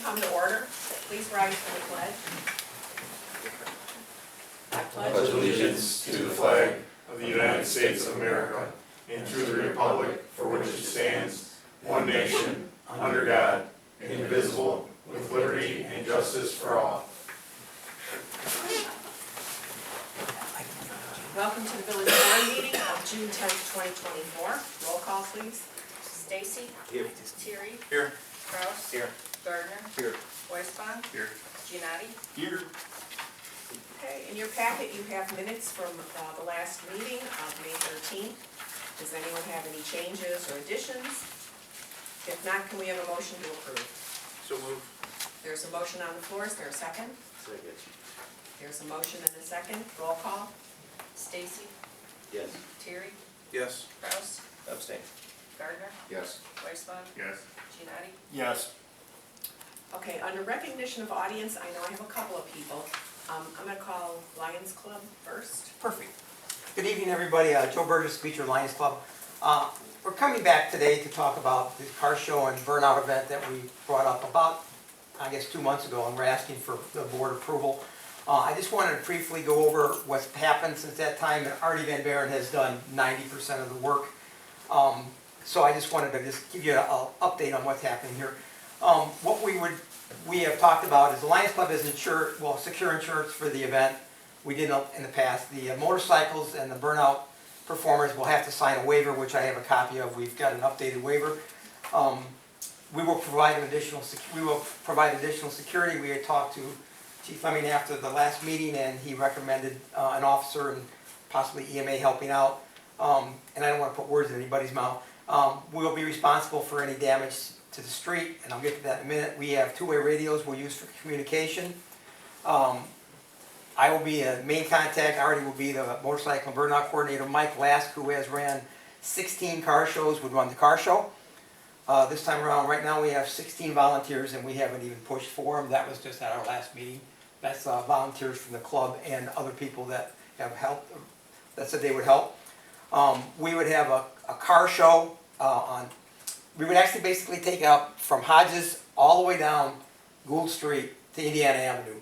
come to order. Please rise for the pledge. I pledge allegiance to the flag of the United States of America and to the republic for which it stands, one nation, under God, indivisible, with liberty and justice for all. Welcome to the village board meeting of June 10th, 2024. Roll call, please. Stacy. Here. Thierry. Here. Kraus. Here. Gardner. Here. Weisbach. Here. Giannotti. Here. Okay, in your packet you have minutes from the last meeting of May 13th. Does anyone have any changes or additions? If not, can we have a motion to approve? So move. There's a motion on the floor. Is there a second? Second. There's a motion and a second. Roll call. Stacy. Yes. Thierry. Yes. Kraus. Abstain. Gardner. Yes. Weisbach. Yes. Giannotti. Yes. Okay, under recognition of audience, I know I have a couple of people. I'm going to call Lions Club first. Perfect. Good evening, everybody. Joe Burgess, Beecher Lions Club. We're coming back today to talk about the car show and burnout event that we brought up about, I guess, 2 months ago, and we're asking for the board approval. I just wanted to briefly go over what's happened since that time, and Artie Van Buren has done 90% of the work. So I just wanted to give you an update on what's happening here. What we have talked about is the Lions Club has secure insurance for the event. We did in the past. The motorcycles and the burnout performers will have to sign a waiver, which I have a copy of. We've got an updated waiver. We will provide additional security. We had talked to Chief Fleming after the last meeting, and he recommended an officer and possibly EMA helping out. And I don't want to put words in anybody's mouth. We will be responsible for any damage to the street, and I'll get to that in a minute. We have two-way radios we'll use for communication. I will be a main contact. Artie will be the motorcycle and burnout coordinator. Mike Lask, who has ran 16 car shows, would run the car show. This time around, right now we have 16 volunteers, and we haven't even pushed for them. That was just at our last meeting. That's volunteers from the club and other people that have helped, that said they would help. We would have a car show we would actually basically take it up from Hodges all the way down Gould Street to Indiana Avenue.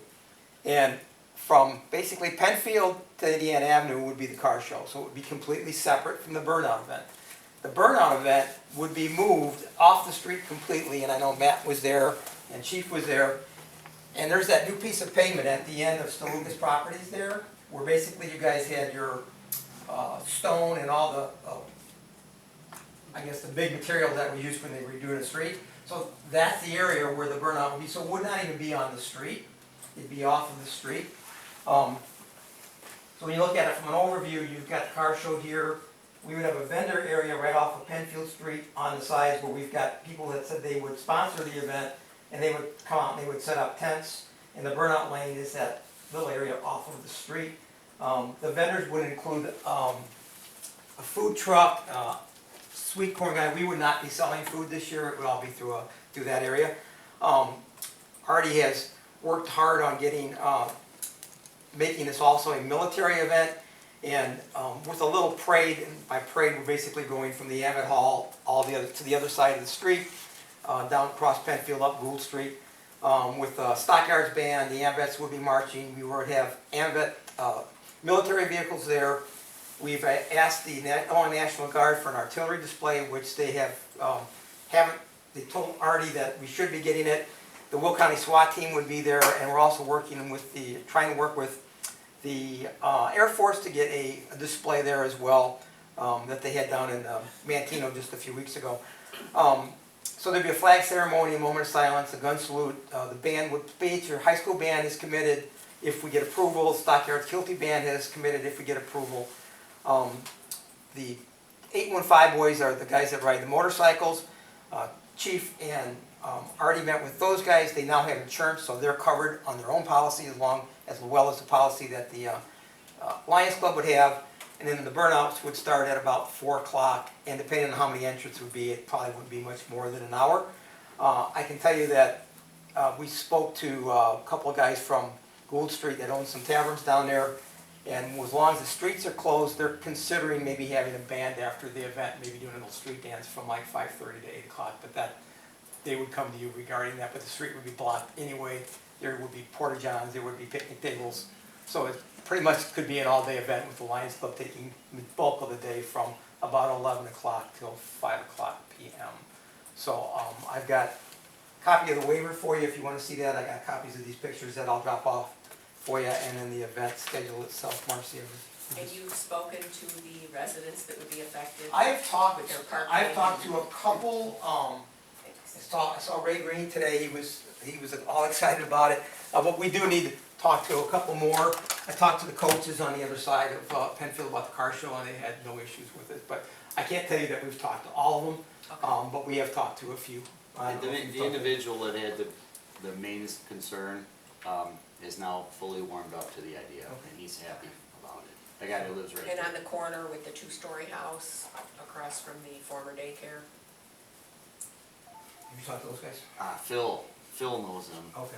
And from basically Penfield to Indiana Avenue would be the car show. So it would be completely separate from the burnout event. The burnout event would be moved off the street completely, and I know Matt was there and Chief was there. And there's that new piece of pavement at the end of Stelucas Properties there, where basically you guys had your stone and all the I guess the big material that we used when they were doing the street. So that's the area where the burnout would be. So it would not even be on the street. It'd be off of the street. So when you look at it from an overview, you've got the car show here. We would have a vendor area right off of Penfield Street on the sides where we've got people that said they would sponsor the event, and they would come out and they would set up tents. And the burnout lane is that little area off of the street. The vendors would include a food truck, sweet corn guy. We would not be selling food this year. It would all be through that area. Artie has worked hard on making this also a military event, and with a little parade. And by parade, we're basically going from the Ammett Hall to the other side of the street, down across Penfield up Gould Street, with the Stockyards band. The Ambets would be marching. We would have Ambet military vehicles there. We've asked the Illinois National Guard for an artillery display, which they haven't. They told Artie that we should be getting it. The Will County SWAT team would be there, and we're also trying to work with the Air Force to get a display there as well that they had down in Manteno just a few weeks ago. So there'd be a flag ceremony, a moment of silence, a gun salute. The band Beecher High School band is committed if we get approval. Stockyards Kilty band has committed if we get approval. The 815 boys are the guys that ride the motorcycles. Chief and Artie met with those guys. They now have insurance, so they're covered on their own policy as well as the policy that the Lions Club would have. And then the burnouts would start at about 4 o'clock, and depending on how many entrants would be, it probably wouldn't be much more than an hour. I can tell you that we spoke to a couple of guys from Gould Street that own some taverns down there, and as long as the streets are closed, they're considering maybe having a band after the event, maybe doing a little street dance from like 5:30 to 8 o'clock, but they would come to you regarding that, but the street would be blocked anyway. There would be porta johns, there would be picnic tables. So it pretty much could be an all-day event with the Lions Club taking the bulk of the day from about 11 o'clock till 5 o'clock p.m. So I've got a copy of the waiver for you if you want to see that. I got copies of these pictures that I'll drop off for you, and then the event schedule itself, Marcia. And you've spoken to the residents that would be affected? I've talked with their parking? I've talked to a couple, I saw Ray Green today, he was all excited about it. But we do need to talk to a couple more. I talked to the coaches on the other side of Penfield about the car show, and they had no issues with it. But I can't tell you that we've talked to all of them, Okay. but we have talked to a few. I don't know if you've The talked to- individual that had the main concern is now fully warmed up to the idea, Okay. and he's happy about it. The guy that lives right And there. on the corner with the two-story house across from the former daycare? Have you talked to those guys? Phil knows him. Okay.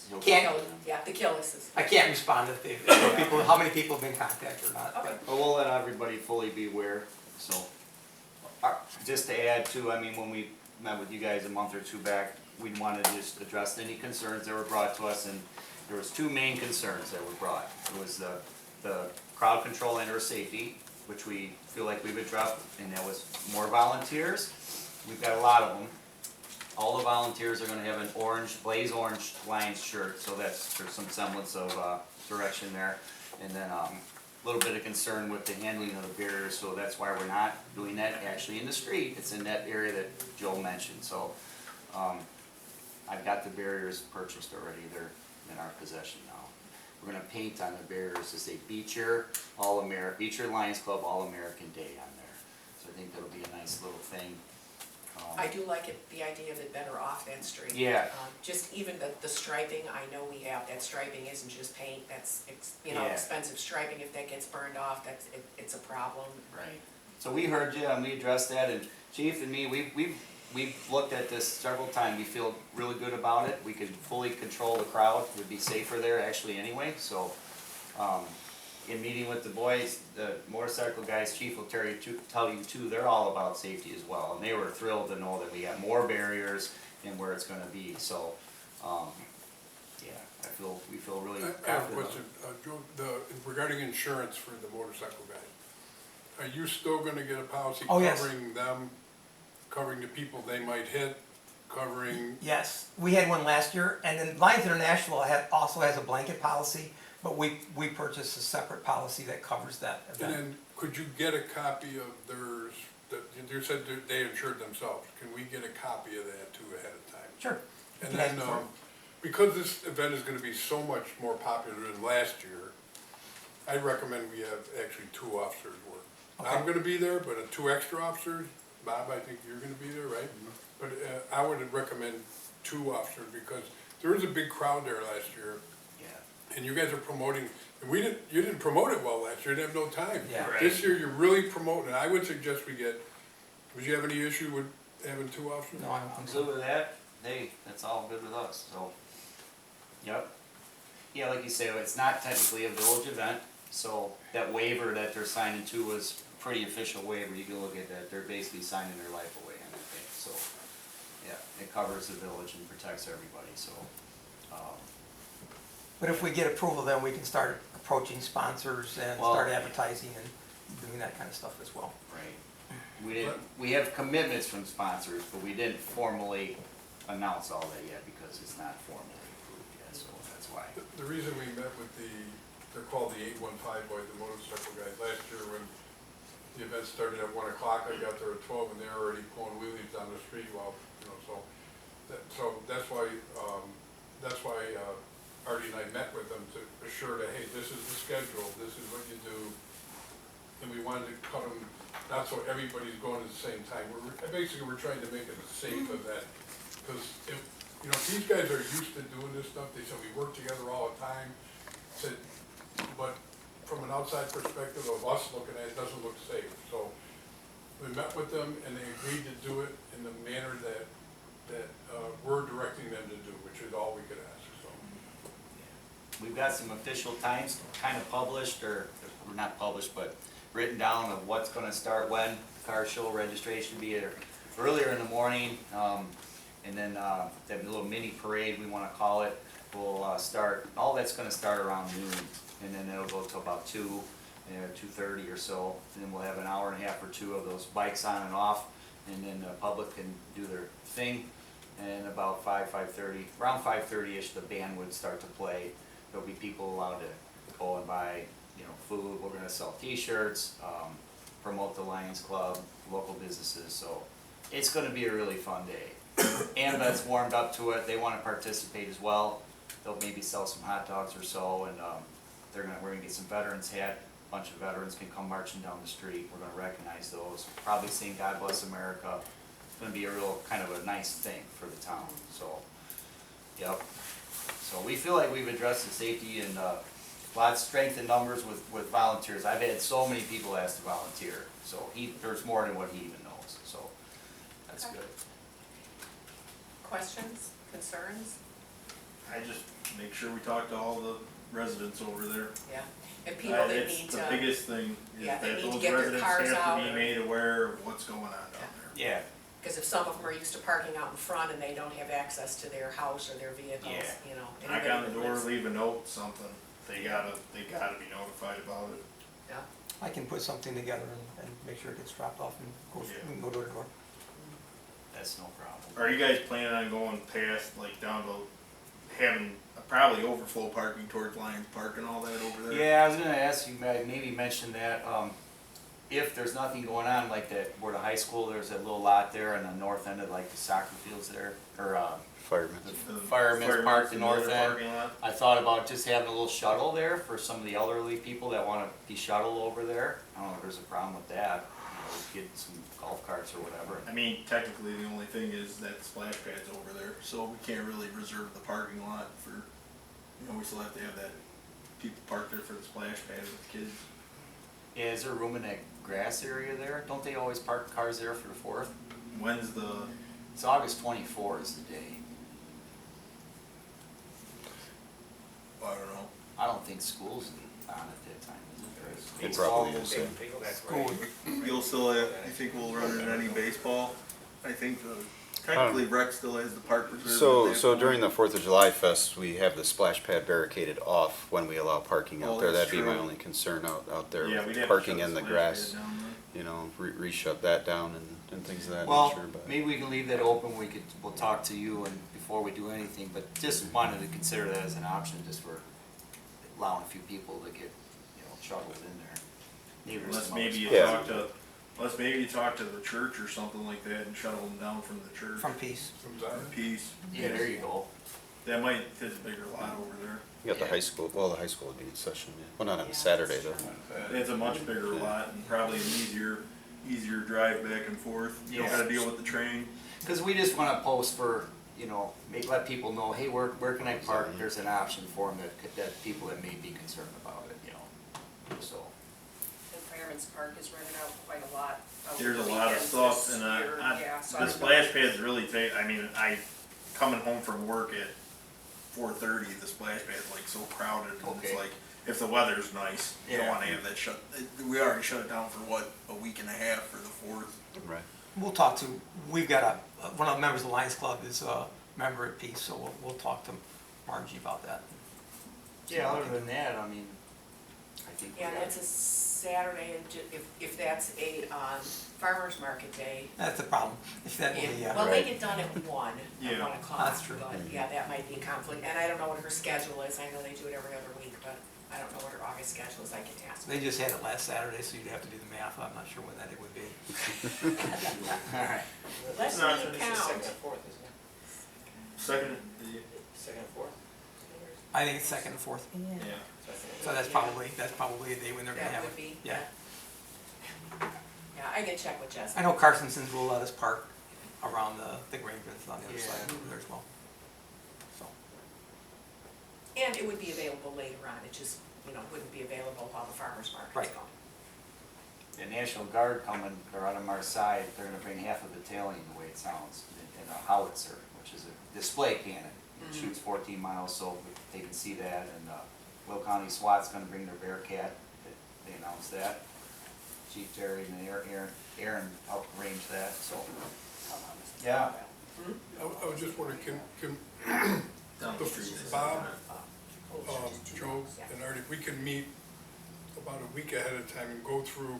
He'll Can't- talk to him. Yeah, the Killises. I can't respond if people, how many people have been contacted or not. but- Okay. But we'll let everybody fully be aware, so. Just to add to, I mean, when we met with you guys a month or two back, we wanted to just address any concerns that were brought to us, and there was two main concerns that were brought. It was the crowd control and or safety, which we feel like we've addressed, and that was more volunteers. We've got a lot of them. All the volunteers are gonna have an orange, blaze orange Lions shirt, so there's some semblance of direction there. And then a little bit of concern with the handling of the barriers, so that's why we're not doing that actually in the street. It's in that area that Joe mentioned, so I've got the barriers purchased already, they're in our possession now. We're gonna paint on the barriers to say Beecher Beecher Lions Club All-American Day on there. So I think that'll be a nice little thing. I do like it, the idea of it better off that street. Yeah. Just even the striping, I know we have, that striping isn't just paint, that's, Yeah. expensive striping. If that gets burned off, it's a problem. Right. So we heard you and we addressed that, and Chief and me, we've looked at this several times. We feel really good about it. We could fully control the crowd. We'd be safer there actually anyway, so, in meeting with the boys, the motorcycle guys, Chief will tell you too, they're all about safety as well. And they were thrilled to know that we got more barriers and where it's gonna be, so, yeah, we feel really I have a confident. question, Joe, regarding insurance for the motorcycle guys. Are you still gonna get a policy Oh, yes. covering them, covering the people they might hit, covering, Yes, we had one last year, and then Lions International also has a blanket policy, but we purchased a separate policy that covers that and event. then could you get a copy of theirs, you said they insured themselves, can we get a copy of that too ahead of time? Sure. And You can ask then, for it. because this event is gonna be so much more popular than last year, I recommend we have actually 2 officers work. I'm Okay. gonna be there, but 2 extra officers, Bob, I think you're gonna be there, right? But I would recommend 2 officers, because there was a big crowd there last year, Yeah. and you guys are promoting, and you didn't promote it well last year, you didn't have no time. Yeah. Right. This year, you're really promoting it, I would suggest would you have any issue with having 2 officers? No, I don't think I'm so. good with that. Hey, that's all good with us, so. Yep. Yeah, like you say, it's not technically a village event, so that waiver that they're signing to was a pretty official waiver. You can look at that, they're basically signing their life away on that thing, so. Yeah, it covers the village and protects everybody, so. But if we get approval, then we can start approaching sponsors and Well- start advertising and doing that kind of stuff as well. Right. We have commitments from sponsors, but we didn't formally announce all that yet because it's not formally approved yet, so that's why. The reason we met with they're called the 815 boys, the motorcycle guys, last year when the event started at 1 o'clock, I got there at 12 and they're already pulling wheelies down the street while, so that's why Artie and I met with them to assure that, hey, this is the schedule, this is what you do. And we wanted to cut them, not so everybody's going at the same time. We're trying to make it a safe event. Because if these guys are used to doing this stuff, they said we work together all the time. But from an outside perspective of us looking at it, it doesn't look safe. So we met with them and they agreed to do it in the manner that we're directing them to do, which is all we could ask, so. We've got some official times kind of published, or not published, but written down of what's gonna start when. Car show registration be earlier in the morning, And then, that little mini parade, we wanna call it, will, start, all that's gonna start around noon. And then it'll go till about 2:30 or so. And then we'll have an hour and a half or two of those bikes on and off. And then the public can do their thing. And about 5:30, around 5:30-ish, the band would start to play. There'll be people allowed to go and buy, food. We're gonna sell T-shirts, promote the Lions Club, local businesses. So it's gonna be a really fun day. AMVET's warmed up to it. They wanna participate as well. They'll maybe sell some hot dogs or so, and we're gonna get some veterans hat. A bunch of veterans can come marching down the street. We're gonna recognize those. Probably sing God Bless America. It's gonna be a real kind of a nice thing for the town. So, yep. So we feel like we've addressed the safety and a lot of strength in numbers with volunteers. I've had so many people ask to volunteer. So there's more than what he even knows. So that's Okay. good. Questions, concerns? I just make sure we talk to all the residents over there. Yeah, and people that It's need the to, biggest thing, is yeah, they that need to those get their residents cars have out to be or- made aware of what's going on down there. Yeah. because if some of them are used to parking out in front and they don't have access to their house or their vehicles, Yeah. Knock anybody on the that door, lives- leave a note, something. They gotta be notified about it. Yeah, I can put something together and make sure it gets dropped off and goes, Yeah. we can go door to door. That's no problem. Are you guys planning on going past, like, down to having probably overflow parking towards Lions Park and all that over there? Yeah, I was gonna ask you, maybe mention that, if there's nothing going on like that, where the high school, there's that little lot there on the north end of like the soccer fields there, or, Firemen. The Fireman's Park, the and north other end. parking lot? I thought about just having a little shuttle there for some of the elderly people that wanna be shuttled over there. I don't know if there's a problem with that, get some golf carts or whatever. I mean, technically, the only thing is that splash pad's over there, so we can't really reserve the parking lot for, we still have to have that, people park there for the splash pad with kids. Yeah, is there room in that grass area there? Don't they always park cars there for the 4th? When's the, It's August 24th is the day. I don't know. I don't think school's on at that time, is it? It probably is, yeah. School, You'll still, you think we'll run in any baseball? I think, technically rec still has the park reserved. So during the 4th of July fest, we have the splash pad barricaded off when we allow parking Oh, out there. that's That'd be my true. only concern out there, Yeah, we'd with have to parking shut in the splash grass, pad down then. re-shut that down and things of that Well, nature, but. maybe we can leave that open, we'll talk to you and before we do anything, but just wanted to consider that as an option, just for allowing a few people to get, shuttled in there. Maybe there's Unless some maybe you other Yeah. spots. talk to the church or something like that and shuttle them down from the church. from Peace. Peace. Yeah, there you go. That might fit a bigger lot over there. You got the high school, well, the high school would be in session, yeah. Well, not on Yeah, a Saturday that's though. It's a much bigger lot and probably an easier drive back and forth. You don't Yeah. gotta deal with the train. Cause we just wanna post for, let people know, hey, where can I park? Exactly. There's an option for them that people that may be concerned about it, so. And Fireman's Park is rented out quite a lot. over There's a the lot of weekends stuff this and year. Yeah, so I the don't know. splash pads really coming home from work at 4:30, the splash pad's like so crowded and Okay. it's like, if the weather's nice, you don't Yeah. wanna have that shut, we already shut it down for what, a week and a half for the 4th? Right. We'll talk to, we've got one of the members of the Lions Club is a member at Peace, so we'll talk to Margie about that. Yeah, other than that, I mean, I think. Yeah, that's a Saturday, and if that's a farmer's market day. That's the problem, if that will be, Well, they Right. get done at 1, Yeah. at 1 o'clock. That's true. But, yeah, that might be a conflict, and I don't know what her schedule is, I know they do it every other week, but I don't know what her August schedule is, I can ask. they just had it last Saturday, so you'd have to do the math, I'm not sure when that it would be. Alright, Let's No, make it count. Second, I think it's second and fourth, yeah. so that's probably a day when they're gonna That have would it. be, Yeah. Yeah, I can check with Jessica. I know Carson's will let us park around the grain bins on the other Yeah. side over there as well. So, And it would be available later on, it just, wouldn't be available while the farmer's market's Right. going. the National Guard coming, they're out of our side, they're gonna bring half of the battalion, the way it sounds, in a howitzer, which is a display cannon. It Mhm. shoots 14 miles, so they can see that, and, Will County SWAT's gonna bring their Bearcat, they announced that. Chief Terry and Aaron helped arrange that, so, yeah, I was just wondering, can Bob, Joe, and Artie, we can meet about a week ahead of time and go through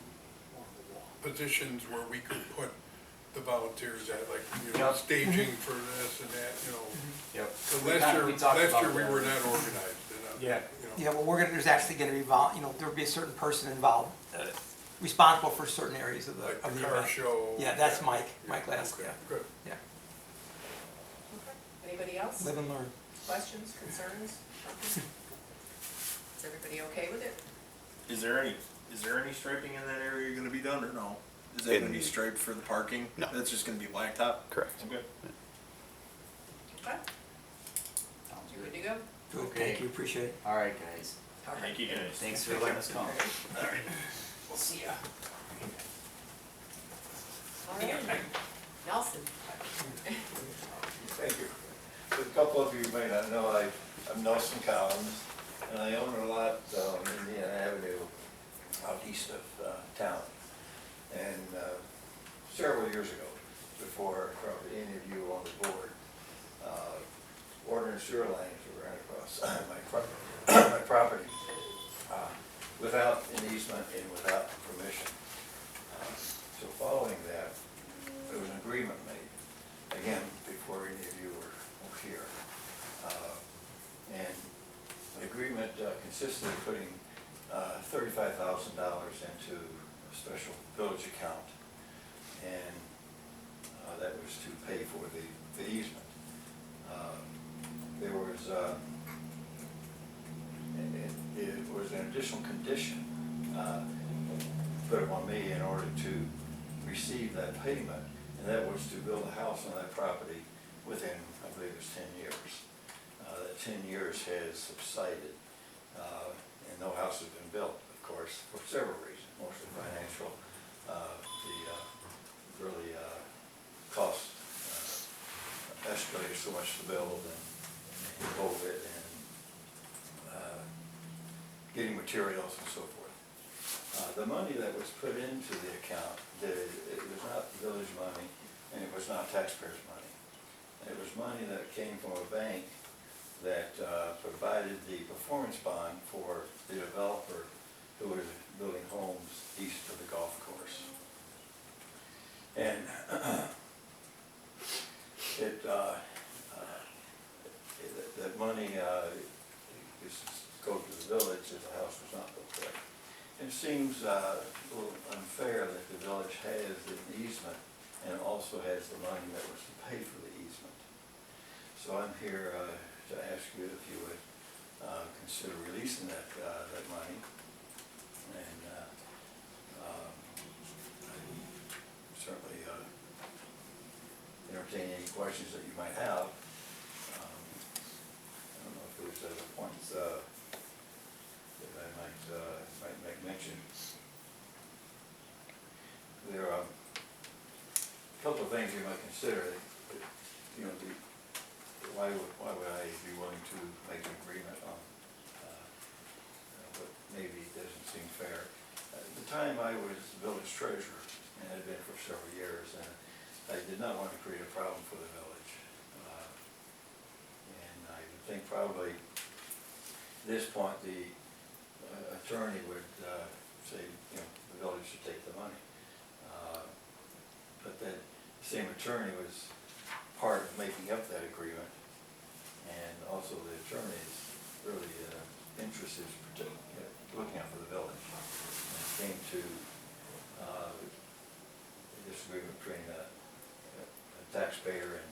positions where we could put the volunteers at, like, Yep. staging for this and that, Yep. 'Cause We last talked year about we that. were not organized, Yeah. Yeah, well, there's actually gonna be, there'll be a certain person involved, responsible for certain areas of the like event. the car show. Yeah, that's Mike Lask, Okay, yeah. good. Yeah, Anybody else? live and learn. Questions, concerns? Is everybody okay with it? Is there any striping in that area gonna be done or no? Is that gonna be striped for the parking? No. That's just gonna be blacktop? Correct. Okay. Okay. You good to go? Good, Okay. thank you, appreciate it. All right, guys. All right. Thank you guys. Thanks for letting us come. We'll see ya. All right. Nelson. Thank you. A couple of you may not know, I'm Nelson Collins, and I own a lot on Indiana Avenue out east of town. And several years ago, before probably any of you on the board, water and sewer lines were ran across my property without an easement and without permission. So following that, there was an agreement made, again, before any of you were here. And the agreement consisted of putting $35,000 into a special village account, and that was to pay for the easement. There was, it was an additional condition put upon me in order to receive that payment, and that was to build a house on that property within, I believe it was 10 years. That 10 years has subsided, and no house has been built, of course, for several reasons, mostly financial. The really cost escalated so much to build, and COVID, and getting materials and so forth. The money that was put into the account, it was not village money, and it was not taxpayers' money. It was money that came from a bank that provided the performance bond for the developer who was building homes east of the golf course. And that money goes to the village if the house was not built there. It seems a little unfair that the village has an easement and also has the money that was to pay for the easement. So I'm here to ask you if you would consider releasing that money. And certainly entertain any questions that you might have. I don't know if there's other points that I might make mention. There are a couple of things you might consider. Why would I be willing to make an agreement on what maybe doesn't seem fair? At the time I was village treasurer, and had been for several years, and I did not want to create a problem for the village. And I would think probably at this point the attorney would say, the village should take the money. But that same attorney was part of making up that agreement, and also the attorney's really interest is looking out for the village. And it came to a disagreement between a taxpayer and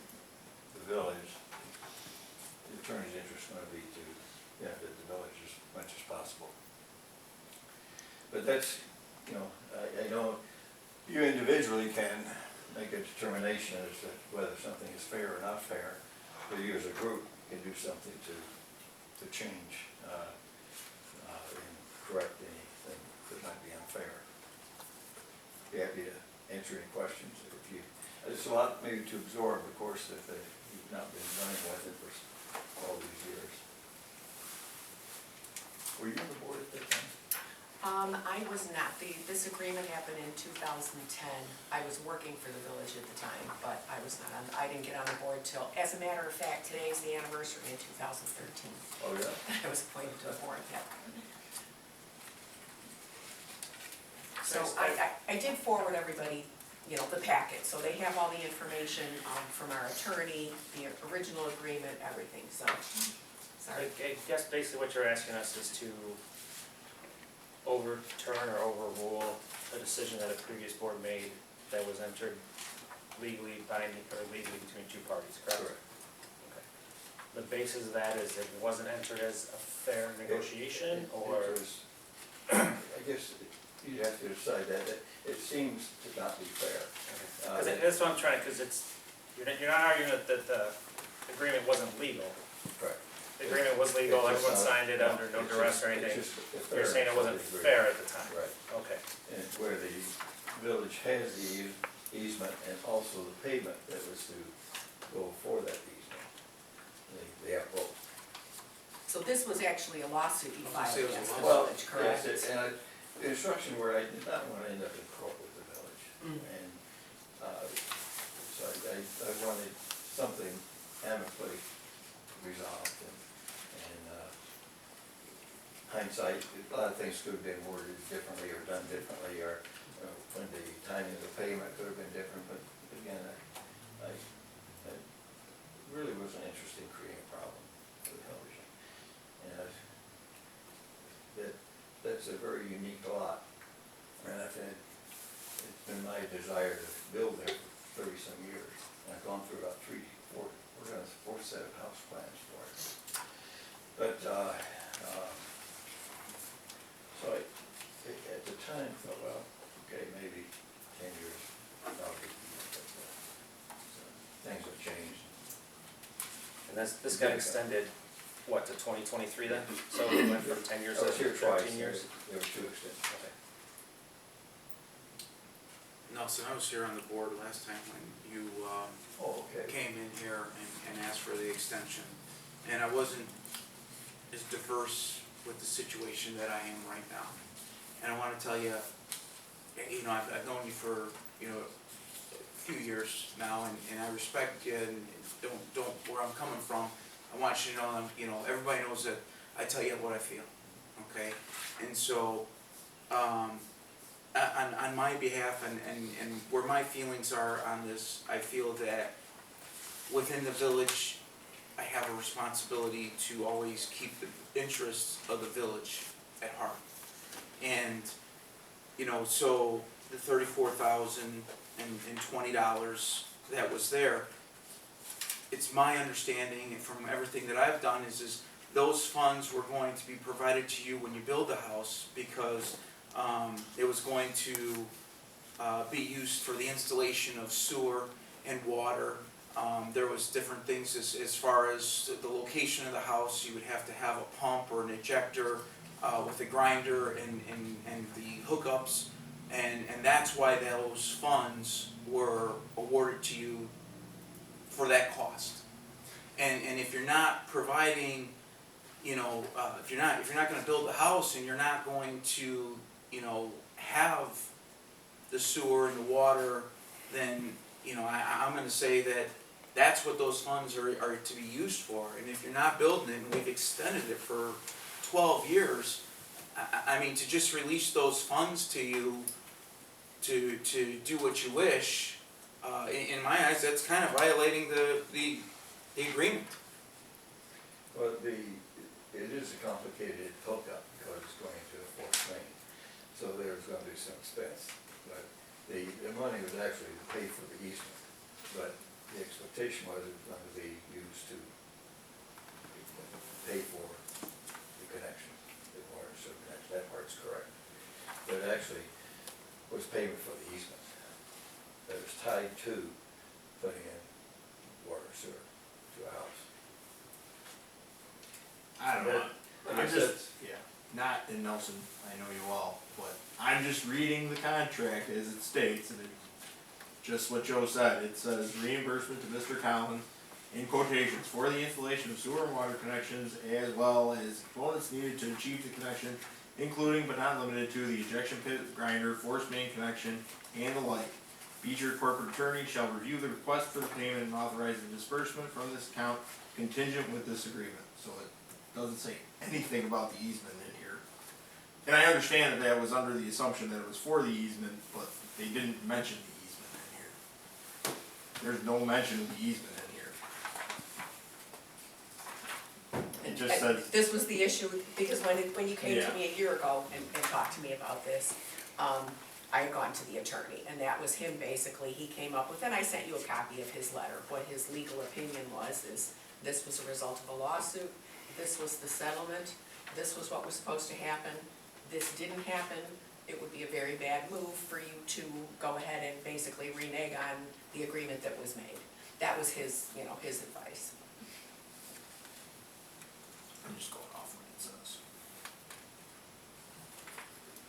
the village. The attorney's interest is going to be to benefit the village as much as possible. But that's, I know you individually can make a determination as to whether something is fair or not fair, but you as a group can do something to change and correct anything that might be unfair. Be happy to answer any questions if you. It's a lot maybe to absorb, of course, if you've not been running with it for all these years. Were you on the board at that time? I was not, this agreement happened in 2010. I was working for the village at the time, but I was not on, I didn't get on the board till, as a matter of fact, today is the anniversary in 2013. Oh, yeah? I was appointed to the board, yeah. So I did forward everybody, you know, the packet, so they have all the information from our attorney, the original agreement, everything, so, sorry. I guess basically what you're asking us is to overturn or overrule a decision that a previous board made that was entered legally binding, or legally between two parties, correct? Correct. Okay. The basis of that is it wasn't entered as a fair negotiation, or? It was, I guess you'd have to decide that, it seems to not be fair. Because that's what I'm trying, because you're not arguing that the agreement wasn't legal. Correct. The agreement was legal, It's just everyone not- signed it under no it's duress just- or anything. it's just a You're saying it wasn't fair at the time? Right, Okay. and where the village has the easement and also the pavement that was to go for that easement. They have both. So this was actually a lawsuit you filed say it was a against the Well, village, correct? yes, the instruction where I did not want to end up in court with the village. Mm. And, so I wanted something amicably resolved and hindsight, a lot of things could have been worded differently or done differently, or when the timing of the payment could have been different, but again, I really wasn't interested in creating a problem for the village. And that's a very unique lot, and I've had, it's been my desire to build there for 30-some years. And I've gone through about we're on the fourth set of house plans for it. But, so at the time, I thought, well, okay, maybe 10 years, probably, but things have changed. And this got extended, what, to 2023 then? So we went from 10 years I to was here twice, 14 years? there were two extensions. Okay. Nelson, I was here on the board last time when you Oh, okay. came in here and asked for the extension. And I wasn't as diverse with the situation that I am right now. And I want to tell you, you know, I've known you for, you know, a few years now, and I respect you, and don't where I'm coming from. I want you to know, you know, everybody knows that I tell you what I feel, okay? And so, on my behalf and where my feelings are on this, I feel that within the village, I have a responsibility to always keep the interests of the village at heart. And, you know, so the $34,020 that was there, it's my understanding, and from everything that I've done, is those funds were going to be provided to you when you build the house, because it was going to be used for the installation of sewer and water. There was different things as far as the location of the house. You would have to have a pump or an ejector with a grinder and the hookups, and that's why those funds were awarded to you for that cost. And if you're not providing, you know, if you're not going to build the house and you're not going to, you know, have the sewer and the water, then, you know, I'm going to say that that's what those funds are to be used for. And if you're not building it, and we've extended it for 12 years, I mean, to just release those funds to you to do what you wish, in my eyes, that's kind of violating the agreement. Well, it is a complicated hookup because it's going into a fourth main, so there's going to be some expense. But the money was actually to pay for the easement, but the expectation was it was going to be used to pay for the connection, the water and sewer connection. That part's correct. But it actually was payment for the easement that was tied to putting in water and sewer to a house. I don't know. I I'm guess just, yeah, not in Nelson, I know you all, but I'm just reading the contract as it states, and it's just what Joe said. It says reimbursement to Mr. Collins in quotations for the installation of sewer and water connections, as well as components needed to achieve the connection including but not limited to the ejection pit, grinder, force main connection, and the like. Beecher Corporate Attorney shall review the request for the payment and authorize the disbursement from this account contingent with this agreement. So it doesn't say anything about the easement in here. And I understand that was under the assumption that it was for the easement, but they didn't mention the easement in here. There's no mention of the easement in here. It just says, This was the issue, because when you came to Yeah. me a year ago and talked to me about this, I had gone to the attorney, and that was him basically, he came up with, and I sent you a copy of his letter. What his legal opinion was, is this was a result of a lawsuit, this was the settlement, this was what was supposed to happen, this didn't happen, it would be a very bad move for you to go ahead and basically renege on the agreement that was made. That was his, his advice. I'm just going off what it says.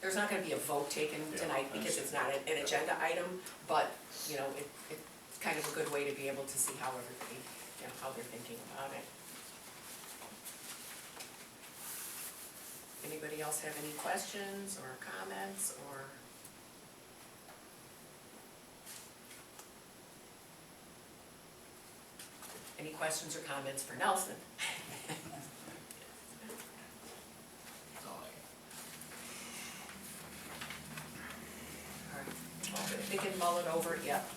There's not gonna be a vote taken tonight because it's not an agenda item, but, it's kind of a good way to be able to see how everybody, how they're thinking about it. Anybody else have any questions or comments or? Any questions or comments for Nelson? That's all I All right, well, if they can mull it over, yep.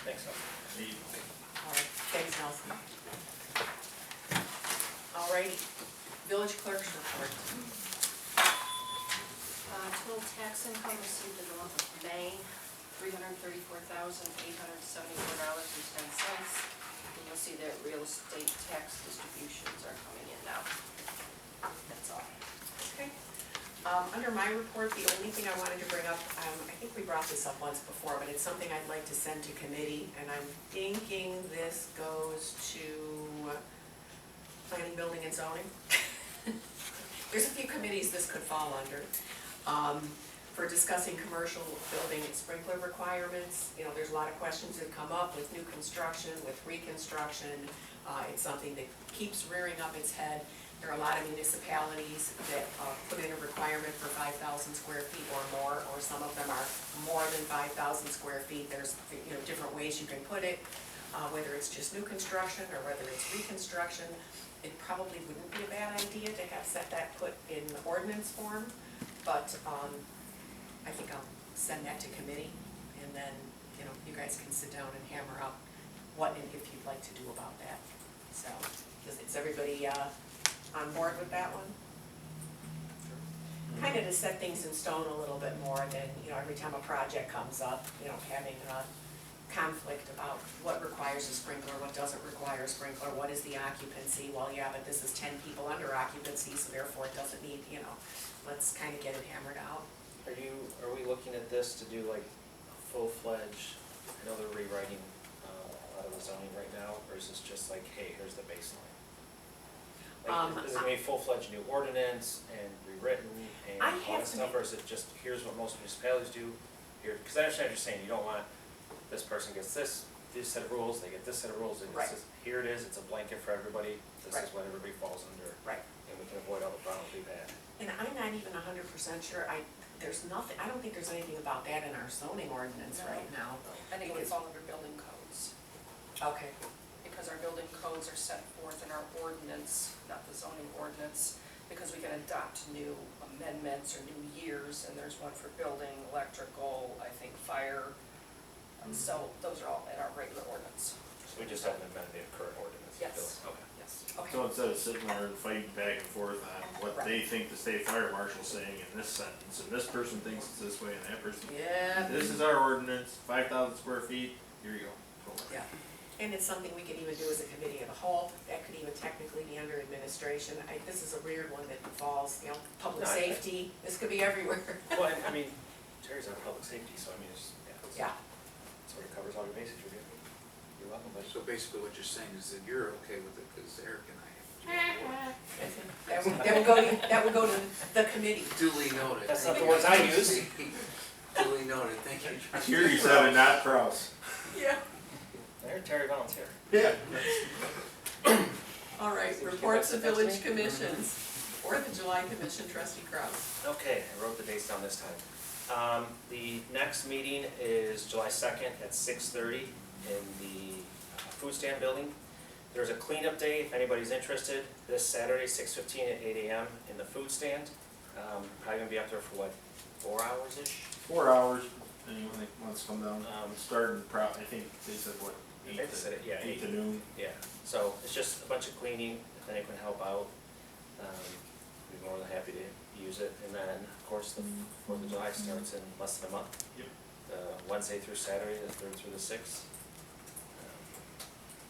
Thanks, so. need. All right, thanks, Nelson. All righty, village clerk's report. Total tax income received in the month of May, $334,874.10. And you'll see that real estate tax distributions are coming in now. That's all. Okay. Under my report, the only thing I wanted to bring up, I think we brought this up once before, but it's something I'd like to send to committee, and I'm thinking this goes to planning, building, and zoning. There's a few committees this could fall under. For discussing commercial building and sprinkler requirements, there's a lot of questions that come up with new construction, with reconstruction. It's something that keeps rearing up its head. There are a lot of municipalities that put in a requirement for 5,000 square feet or more, or some of them are more than 5,000 square feet. There's different ways you can put it, whether it's just new construction or whether it's reconstruction. It probably wouldn't be a bad idea to have that put in ordinance form, but I think I'll send that to committee, and then, you guys can sit down and hammer out what and if you'd like to do about that. So, is everybody on board with that one? Kind of to set things in stone a little bit more than, every time a project comes up, having a conflict about what requires a sprinkler, what doesn't require a sprinkler, what is the occupancy, well, yeah, but this is 10 people under occupancy, so therefore it doesn't need, let's kind of get it hammered out. Are we looking at this to do like full-fledged, I know they're rewriting a lot of the zoning right now, or is this just like, hey, here's the baseline? Like, is it gonna be full-fledged new ordinance and rewritten and I all have that to stuff, be- or is it just, here's what most municipalities do? Here, because I understand what you're saying, you don't want, this person gets this set of rules, they get this set of rules, and Right. it's just, here it is, it's a blanket for everybody, this Right. is what everybody falls under. Right. And we can avoid all the problems we've had. And I'm not even 100% sure, there's nothing, I don't think there's anything about that in our zoning ordinance No. right now. I think it would fall under building codes, Okay, because our building codes are set forth in our ordinance, not the zoning ordinance, because we can adopt new amendments or new years, and there's one for building, electrical, I think fire. So those are all in our regular ordinance. So we just haven't amended the current ordinance. Yes. Okay. Yes. okay. So instead of sitting there and fighting back and forth on what they think the state fire marshal's saying in this sentence, and this person thinks it's this way, and that person, Yeah. this is our ordinance, 5,000 square feet, here you go. Yeah, and it's something we could even do as a committee of the whole, that could even technically be under administration. This is a weird one that falls, public No, safety, this could be everywhere. Well, I mean, Terry's on public safety, so I mean, it's, Yeah, sort of covers all your bases, you're good. You're welcome, buddy. So basically what you're saying is that you're okay with it, because Eric and I that would go to the committee. have duly noted. That's Thank not the you. words I used. Duly noted, thank you. Terry said it, not Kraus. Yeah. There, Terry volunteer. Yeah. All right, reports of village commissions. Fourth of July Commission, trustee Kraus. Okay, I wrote the dates down this time. The next meeting is July 2nd at 6:30 in the food stand building. There's a cleanup day, if anybody's interested, this Saturday, 6:15 at 8 a.m. in the food stand. Probably gonna be up there for what, 4 hours-ish? 4 hours, anyone that wants to come down. Um, Starting I think they said what, They said it, yeah, 8 to noon. Yeah, so it's just a bunch of cleaning, if anyone can help out, we'd be more than happy to use it. And then, of course, the 4th of July starts in less than a month. Yep. Wednesday through Saturday, the 3rd through the 6th.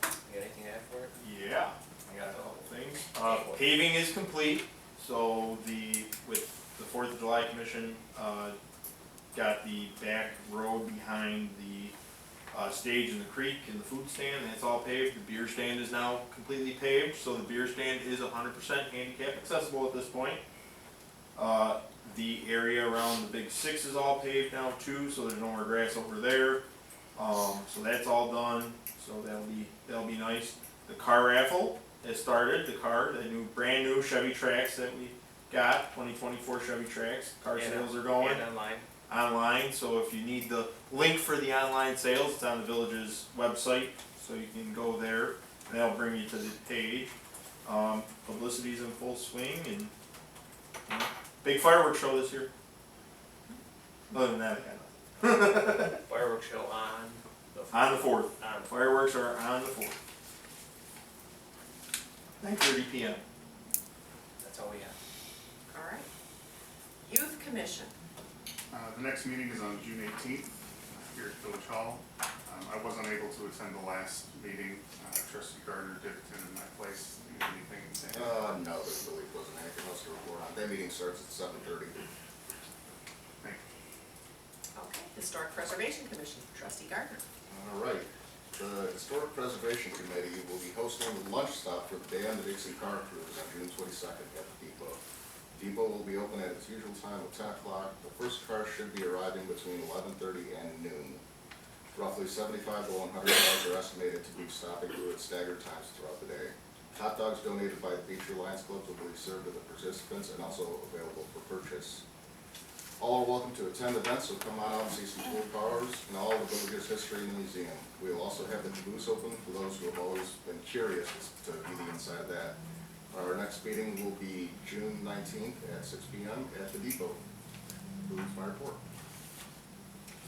You got anything to add for it? Yeah, I got a couple things. Paving is complete, so with the 4th of July Commission, got the back road behind the stage in the creek and the food stand, and it's all paved. The beer stand is now completely paved, so the beer stand is 100% handicap accessible at this point. The area around the Big Six is all paved now too, so there's no more grass over there. So that's all done, so that'll be nice. The car raffle has started, the brand new Chevy Trax that we got, 2024 Chevy Trax. Car sales are going. And Online, so if you need the link for the online sales, it's on the village's website, so you can go there, and that'll bring you to the page. Publicity's in full swing, and big fireworks show this year. Other than that, I got nothing. Fireworks show on the On the 4th. On the Fireworks are on the 4th. 9:30 p.m. That's all we have. All right. Youth Commission. The next meeting is on June 18th here at Village Hall. I wasn't able to attend the last meeting. Trustee Gardner did attend in my place. Do you have anything to say? No, there really wasn't anything else to report on. That meeting starts at 7:30. Thank you. Okay. Historic Preservation Commission, trustee Gardner. All right. The Historic Preservation Committee will be hosting the lunch stop for the Day on the Dixie Car Cruise on June 22nd at the depot. The depot will be open at its usual time of 10 o'clock. The first car should be arriving between 11:30 and noon. Roughly 75 to 100 cars are estimated to be stopping through at staggered times throughout the day. Hot dogs donated by the Beecher Lions Club will be served to the participants and also available for purchase. All are welcome to attend events, so come on out and see some cool cars and all the village's history in the museum. We will also have the caboose open for those who have always been curious to be the inside of that. Our next meeting will be June 19th at 6 p.m. at the depot. Concludes my report.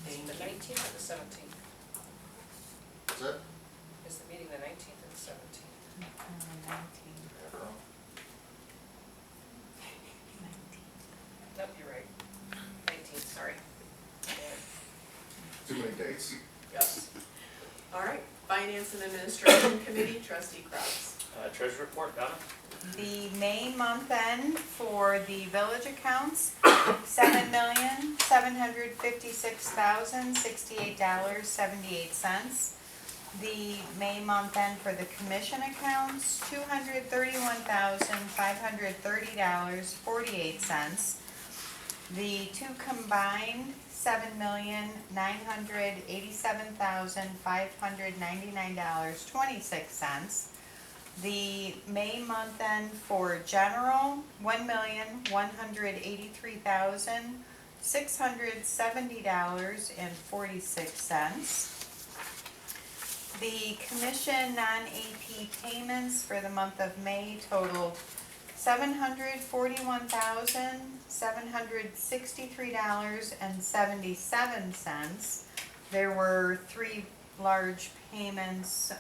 The 19th or the 17th? That's it? Is the meeting the 19th or the 17th? Nope, you're right. 19th, sorry. Too many dates. Yes. All right. Finance and Administration Committee, trustee Kraus. Treasury report, Donna? The May month end for the village accounts, $7,756,068.78. The May month end for the commission accounts, $231,530.48. The two combined, $7,987,599.26. The May month end for general, $1,183,670.46. The commission non-AP payments for the month of May totaled $741,763.77. There were three large payments.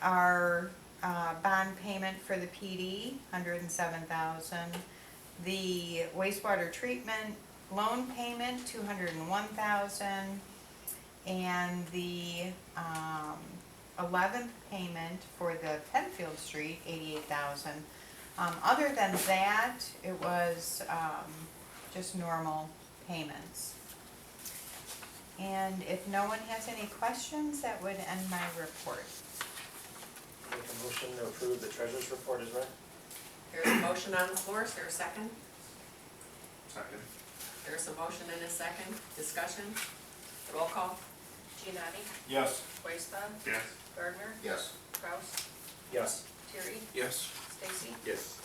Our bond payment for the PD, $107,000. The wastewater treatment loan payment, $201,000. And the 11th payment for the Penfield Street, $88,000. Other than that, it was just normal payments. And if no one has any questions, that would end my report. Make a motion to approve the treasurer's report is read. There's a motion on the floor. Is there a second? Second. There's a motion and a second. Discussion? Roll call. Giannotti? Yes. Weisbaum? Yes. Gardner? Yes. Kraus? Yes. Terry? Yes. Stacy? Yes.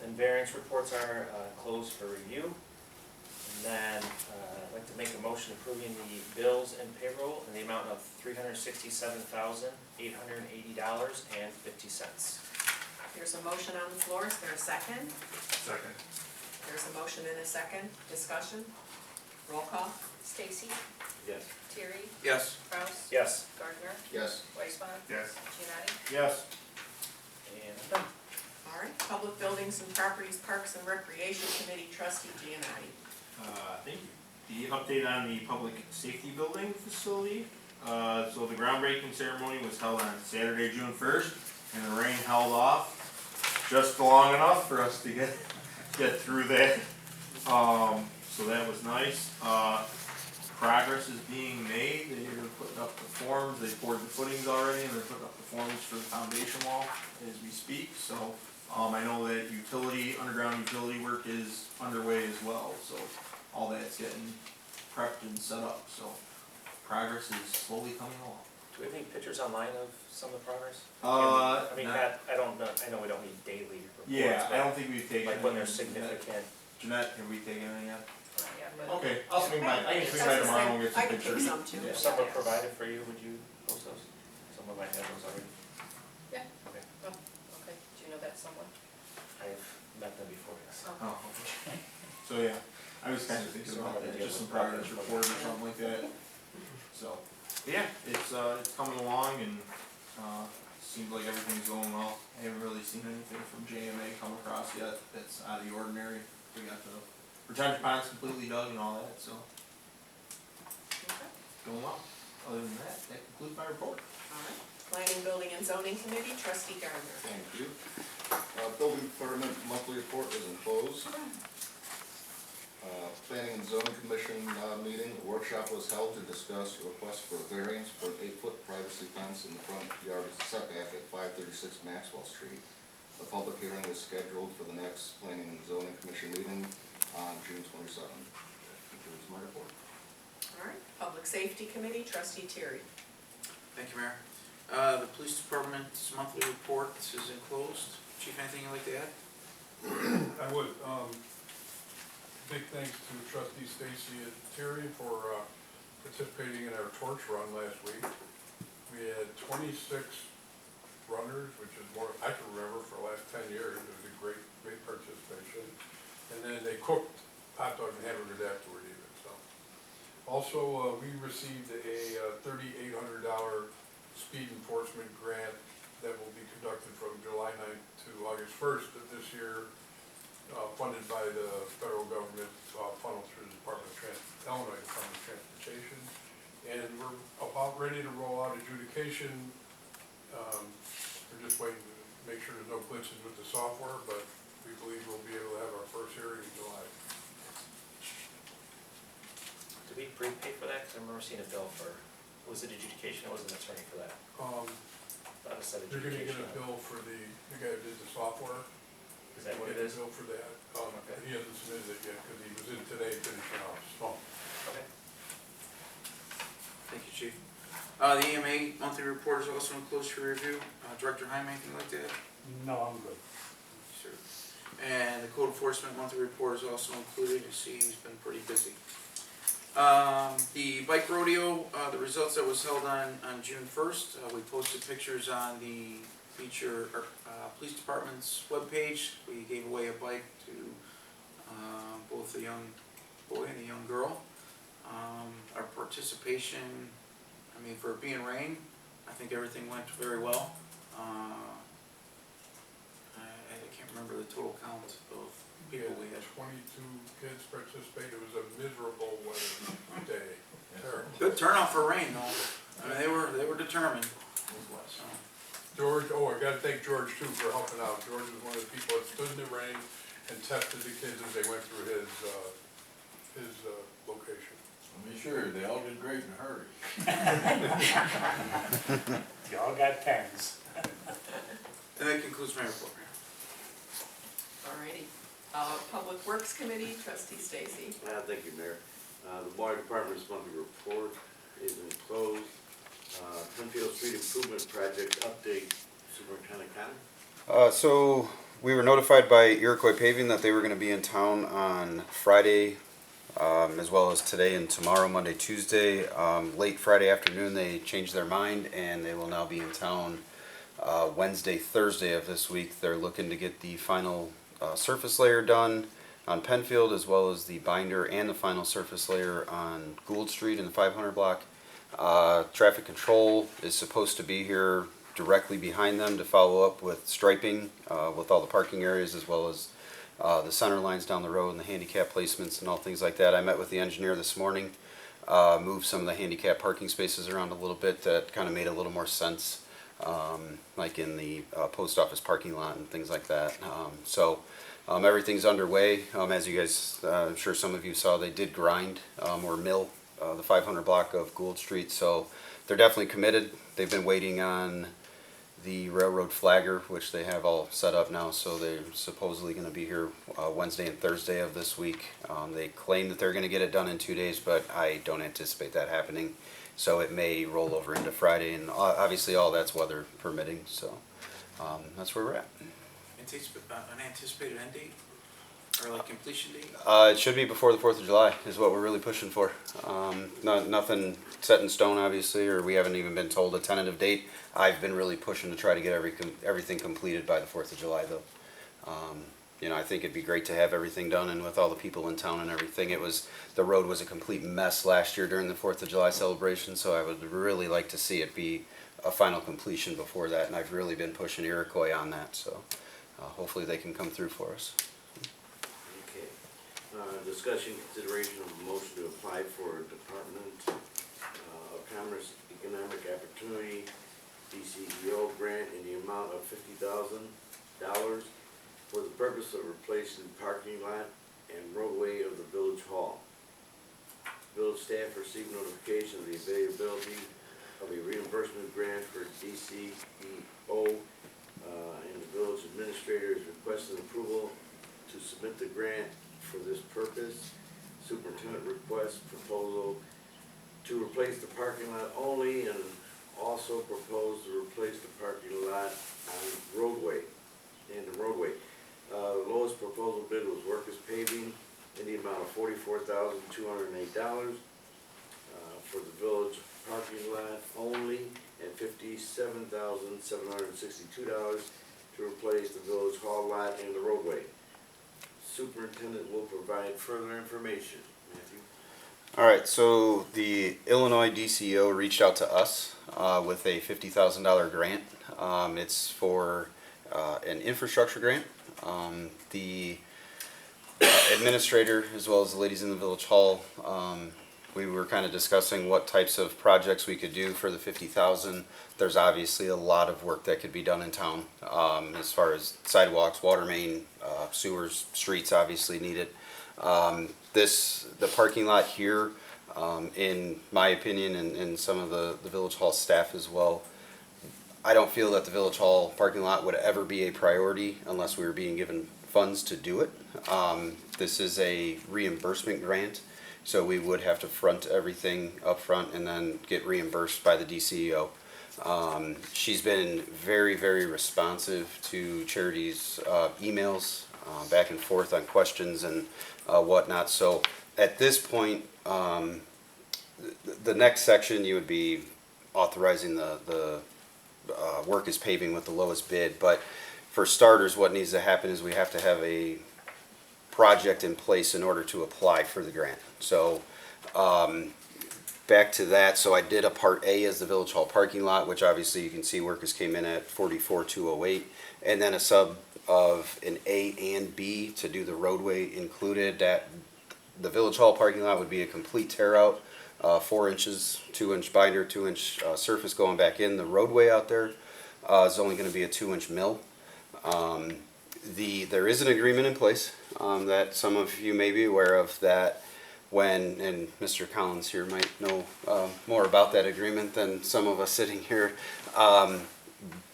And variance reports are closed for review. And then I'd like to make a motion approving the bills and payroll in the amount of $367,880.50. There's a motion on the floor, is there a second? Second. There's a motion and a second, discussion, roll call. Stacy, Yes. Terry, Yes. Kraus, Yes. Gardner, Yes. Weisman, Yes. Giannotti. Yes. And I'm done. All right, Public Buildings and Properties, Parks and Recreation Committee, trustee Giannotti. Thank you. The update on the public safety building facility. So the groundbreaking ceremony was held on Saturday, June 1st, and the rain held off just long enough for us to get through that. So that was nice. Progress is being made. They're putting up the forms. They poured the footings already, and they're putting up the forms for the foundation wall as we speak. So I know that underground utility work is underway as well. So all that's getting prepped and set up. So progress is slowly coming along. Do we have any pictures online of some of the progress? I mean, not- Pat, I don't know, I know we don't need daily reports. Yeah, I but don't think we've taken. like when any there's yet. significant, Jeanette, have we taken any yet? Not yet, but Okay, I'll swing by, I can swing by tomorrow and get I some can pick pictures. some too. if some were provided for you, would you post those? Someone might have those already. Yeah. Okay, okay, do you know that someone? I've met them before, yes. Oh, okay. So, yeah, I was kinda thinking about that, just some progress report or something like that. So, yeah, it's coming along and, seems like everything's going well. I haven't really seen anything from JMA come across yet that's out of the ordinary. We got the retention ponds completely dug and all that, so Okay. going well. Other than that concludes my report. All right, Planning, Building and Zoning Committee, trustee Gardner. Thank you. Building Department monthly report is enclosed. Planning and Zoning Commission meeting, a workshop was held to discuss a request for a variance for an 8-foot privacy fence in the front yard setback at 536 Maxwell Street. The public hearing is scheduled for the next Planning and Zoning Commission meeting on June 27th. That concludes my report. All right, Public Safety Committee, trustee Terry. Thank you, Mayor. The police department's monthly report is enclosed. Chief, anything you'd like to add? I would, big thanks to trustee Stacy and Terry for participating in our torch run last week. We had 26 runners, which is more I can remember for the last 10 years. It was a great participation. And then they cooked hot dogs and hamburgers afterward even, so. Also, we received a $3,800 speed enforcement grant that will be conducted from July 9th to August 1st of this year, funded by the federal government, funneled through the Illinois Department of Transportation. And we're about ready to roll out adjudication. We're just waiting to make sure there's no glitches with the software, but we believe we'll be able to have our first hearing in July. Did we prepay for that? Cause I remember seeing a bill for, was it adjudication? I was an attorney for that. That was said You're gonna get adjudication. a bill for the guy who did the software. Is that what it Get a is? bill for that. Okay. He hasn't submitted it yet, because he was in today finishing off, so. Okay. Thank you, Chief. The EMA monthly report is also enclosed for review. Director Heim, anything like that? No, I'm good. Sure. And the code enforcement monthly report is also included. You see, he's been pretty busy. The bike rodeo, the results that was held on June 1st, we posted pictures on the Beecher Police Department's webpage. We gave away a bike to both a young boy and a young girl. Our participation, I mean, for it being rain, I think everything went very well. I can't remember the total count of people we had. 22 kids participated. It was a miserable weather day. Terrible. Good turnout for rain, though. I mean, they were determined. So, George, I gotta thank George too for helping out. George was one of the people that stood in the rain and tested the kids as they went through his location. Let me sure, they all did great in a hurry. Y'all got pens. And that concludes my report, Mayor. All righty, Public Works Committee, trustee Stacy. Thank you, Mayor. The Water Department's monthly report is enclosed. Penfield Street Improvement Project update, Superintendent Connor. So We were notified by Iroquois Paving that they were gonna be in town on Friday, as well as today and tomorrow, Monday, Tuesday. Late Friday afternoon, they changed their mind and they will now be in town Wednesday, Thursday of this week. They're looking to get the final surface layer done on Penfield, as well as the binder and the final surface layer on Gould Street in the 500 block. Traffic control is supposed to be here directly behind them to follow up with striping with all the parking areas, as well as the center lines down the road and the handicap placements and all things like that. I met with the engineer this morning, moved some of the handicap parking spaces around a little bit. That kind of made a little more sense, like in the post office parking lot and things like that. Everything's underway. As you guys, I'm sure some of you saw, they did grind or mill the 500 block of Gould Street. So they're definitely committed. They've been waiting on the railroad flagger, which they have all set up now. So they're supposedly going to be here Wednesday and Thursday of this week. They claim that they're going to get it done in 2 days, but I don't anticipate that happening. So it may roll over into Friday, and obviously all that's weather permitting. So that's where we're at. An anticipated end date, or like completion date? It should be before the 4th of July is what we're really pushing for. Nothing set in stone, obviously, or we haven't even been told a tentative date. I've been really pushing to try to get everything completed by the 4th of July, though. I think it'd be great to have everything done, and with all the people in town and everything. The road was a complete mess last year during the 4th of July celebration, so I would really like to see it be a final completion before that, and I've really been pushing Iroquois on that, so hopefully they can come through for us. Okay. Discussion, consideration of a motion to apply for a Department of Commerce Economic Opportunity DCEO grant in the amount of $50,000 for the purpose of replacing the parking lot and roadway of the Village Hall. Village staff received notification of the availability of a reimbursement grant for DCEO, and the village administrator is requesting approval to submit the grant for this purpose. Superintendent requests proposal to replace the parking lot only, and also propose to replace the parking lot on roadway, and the roadway. The lowest proposal bid was Workers Paving in the amount of $44,208 for the village parking lot only, and $57,762 to replace the village hall lot and the roadway. Superintendent will provide further information. Matthew? All right, so the Illinois DCO reached out to us with a $50,000 grant. It's for an infrastructure grant. The administrator, as well as the ladies in the village hall, we were kind of discussing what types of projects we could do for the $50,000. There's obviously a lot of work that could be done in town, as far as sidewalks, water main, sewers, streets obviously needed. The parking lot here, in my opinion, and some of the village hall staff as well, I don't feel that the village hall parking lot would ever be a priority unless we were being given funds to do it. This is a reimbursement grant, so we would have to front everything up front and then get reimbursed by the DCEO. She's been very, very responsive to Charity's emails, back and forth on questions and whatnot. So at this point, the next section, you would be authorizing the work is paving with the lowest bid. But for starters, what needs to happen is we have to have a project in place in order to apply for the grant. So back to that, so I did a part A as the village hall parking lot, which obviously you can see workers came in at $44,208, and then a sub of an A and B to do the roadway included. That the village hall parking lot would be a complete tear out, 4 inches, 2-inch binder, 2-inch surface going back in. The roadway out there is only going to be a 2-inch mill. There is an agreement in place that some of you may be aware of, that when, and Mr. Collins here might know more about that agreement than some of us sitting here,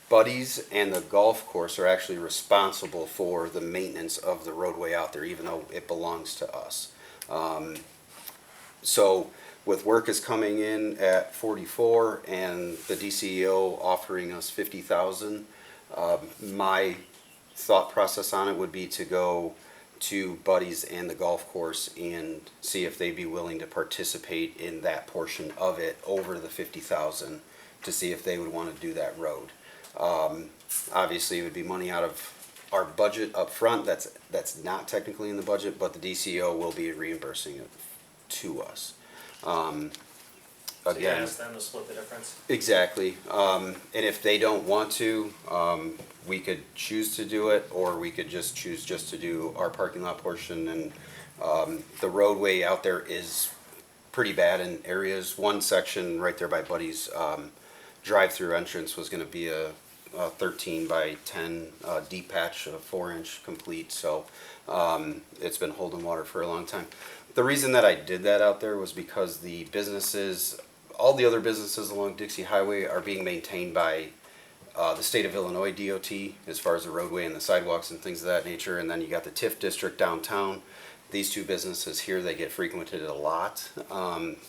Buddies and the golf course are actually responsible for the maintenance of the roadway out there, even though it belongs to us. So with workers coming in at 44 and the DCEO offering us 50,000, my thought process on it would be to go to Buddy's and the golf course and see if they'd be willing to participate in that portion of it over the 50,000 to see if they would want to do that road. Obviously, it would be money out of our budget up front. That's not technically in the budget, but the DCO will be reimbursing it to us. So you Again, ask them to split the difference? exactly. And if they don't want to, we could choose to do it, or we could just choose just to do our parking lot portion. And the roadway out there is pretty bad in areas. One section right there by Buddy's drive-through entrance was going to be a 13 by 10 deep patch, a 4-inch complete. So it's been holding water for a long time. The reason that I did that out there was because the businesses, all the other businesses along Dixie Highway are being maintained by the state of Illinois DOT as far as the roadway and the sidewalks and things of that nature. And then you got the TIF district downtown. These two businesses here, they get frequented a lot.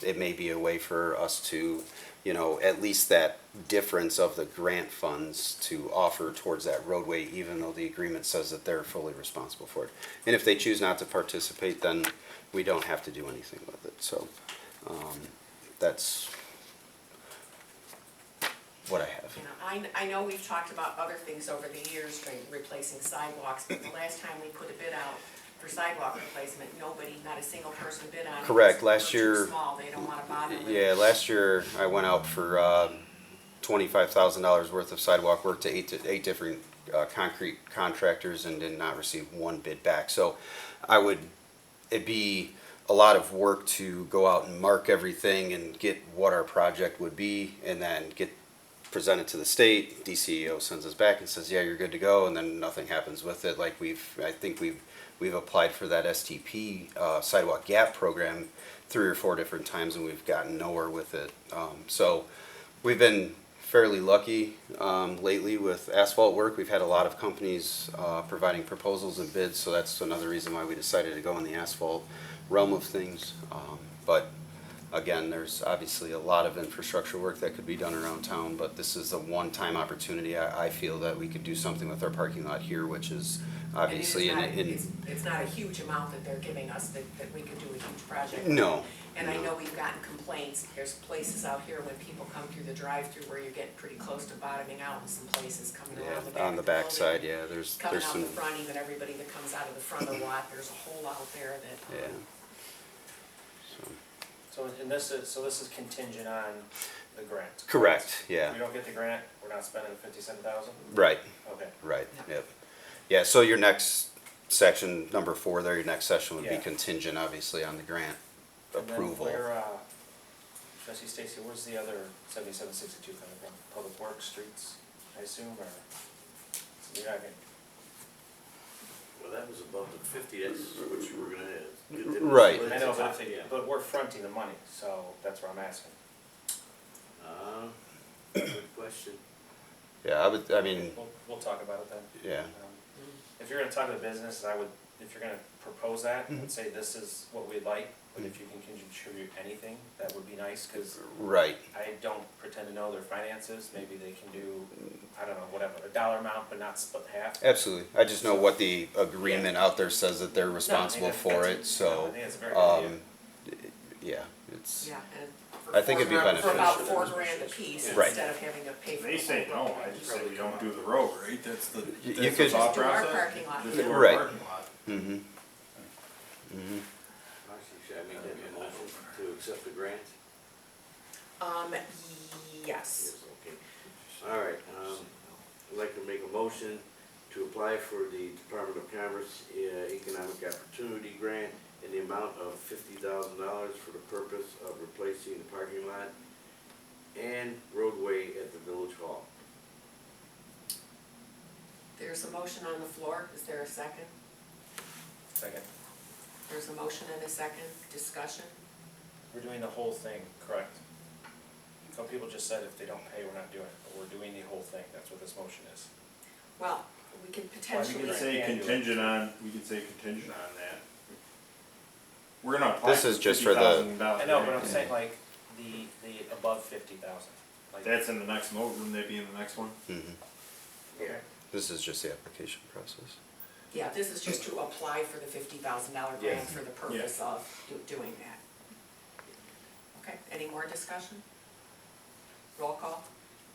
It may be a way for us to, you know, at least that difference of the grant funds to offer towards that roadway, even though the agreement says that they're fully responsible for it. And if they choose not to participate, then we don't have to do anything with it. So that's what I have. You know, I know we've talked about other things over the years, replacing sidewalks, but the last time we put a bid out for sidewalk replacement, nobody, not a single person bid on it. Correct. It's Last too year- small, they don't wanna bother with it. Yeah, last year I went out for $25,000 worth of sidewalk work to eight different concrete contractors and did not receive one bid back. So it'd be a lot of work to go out and mark everything and get what our project would be and then get presented to the state. DCEO sends us back and says, yeah, you're good to go, and then nothing happens with it. Like I think we've applied for that STP sidewalk gap program 3 or 4 different times and we've gotten nowhere with it. So we've been fairly lucky lately with asphalt work. We've had a lot of companies providing proposals and bids, so that's another reason why we decided to go in the asphalt realm of things. But again, there's obviously a lot of infrastructure work that could be done around town, but this is a one-time opportunity. I feel that we could do something with our parking lot here, which is obviously It's not a huge amount that they're giving us that we could do a huge project. No. And I know we've gotten complaints, there's places out here when people come through the drive-through where you're getting pretty close to bottoming out in some places coming around the back on the of the back building. side, yeah, there's Coming out some, the front, even everybody that comes out of the front of the lot, there's a hole out there that. yeah. So this is contingent on the grant? Correct, yeah. If we don't get the grant, we're not spending the 57,000? Right, Okay. right, yep. Yeah, so your next section, number 4 there, your next session would be Yeah. contingent, obviously, on the grant approval. And then where, Trustee Stacy, where's the other 7762 coming from? Public Works, streets, I assume, or? So you're not getting, Well, that was above the 50, that's what you were gonna add. Right. I know, but we're fronting the money, so that's what I'm asking. Good question. Yeah, I mean, We'll talk about it then. yeah, If you're gonna talk to the business, if you're gonna propose that Mm-hmm. and say this is what we'd like, but if you can contribute anything, that would be nice, cause right. I don't pretend to know their finances, maybe they can do, I don't know, whatever, a dollar amount, but not split half. Absolutely. I just know what the agreement out there says that they're responsible for it, so, I think it's a very good idea. yeah, it's, Yeah, and I think it'd be for beneficial. about $4,000 a piece, Right. instead of having to pay for. They the say whole no, road. I just say we don't do the road, right? That's the, You that's the could- thought Just do our process. parking lot. Just do our Right. parking lot. mm-hmm, mm-hmm. Actually, should I make that a motion to accept the grant? Yes. Yes, okay. All right, I'd like to make a motion to apply for the Department of Commerce Economic Opportunity Grant in the amount of $50,000 for the purpose of replacing the parking lot and roadway at the Village Hall. There's a motion on the floor, is there a second? Second, There's a motion and a second, discussion? we're doing the whole thing, correct? Some people just said if they don't pay, we're not doing it, but we're doing the whole thing, that's what this motion is. Well, we can We potentially. could say contingent on, we could say contingent on that. We're gonna apply This for is just for the- $50,000. I know, but I'm saying like, the above 50,000, like. That's in the next wouldn't that be in the next one? Mm-hmm. Okay. This is just the application process. Yeah, this is just to apply for the $50,000 grant Yes. for the purpose of doing that. Okay, any more discussion? Roll call?